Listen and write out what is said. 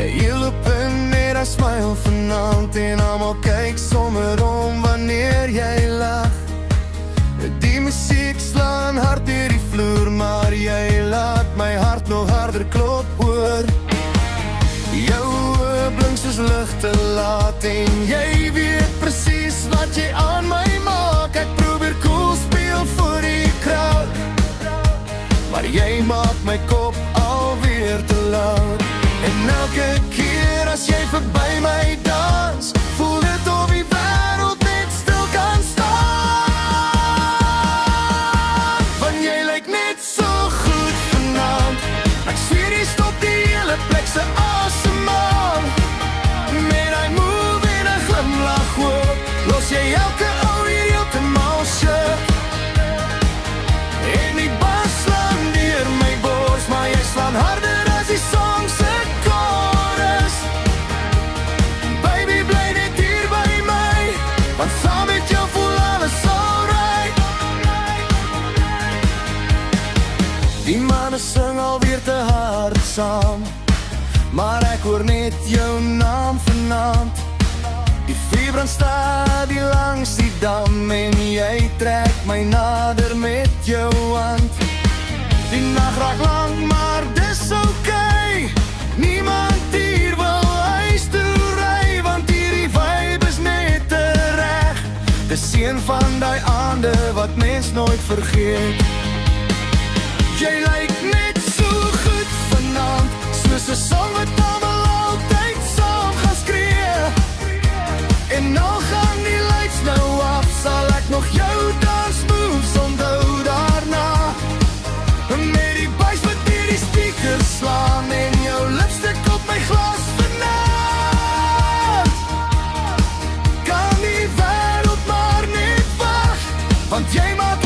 Jy loop in met 'n smile vanaand en almal kyk sommer om wanneer jy lag. Die musiek slaan hard deur die vloer, maar jy laat my hart nog harder klop, hoor. Jou oë blink soos ligte laat en jy weet presies wat jy aan my maak. Ek probeer cool speel voor die crowd, maar jy maak my kop alweer te loud. En elke keer as jy verby my dans, voel dit of die wêreld net stil kan staan. Want jy lyk net so goed vanaand, ek sweer jy stop die hele plek se asem aan. Met hy move en 'n glimlach hoop, los jy elke ou hier heeltemal shook. En die bas slaan deur my bors, maar jy slaan harder as die song se chorus. Baby, bly net hier by my, want saam met jou voel alles alright. Die manne sing alweer te hard saam, maar ek hoor net jou naam vanaand. Die vuur brand stadig langs die dam en jy trek my nader met jou hand. Die nag raak lang, maar dis okay. Niemand hier wil huis toe ry, want hierdie vibe is net te reg. Dis een van die aande wat mens nooit vergeet. Jy lyk net so goed vanaand, soos 'n song wat almal altyd saam gaan skree. En nou gaan die lights nou af, sal ek nog jou dans moves onthou daarna. Met die bass wat deur die speakers slaan en jou lipstick op my glas vanaand. Kan die wêreld maar net wag, want jy maak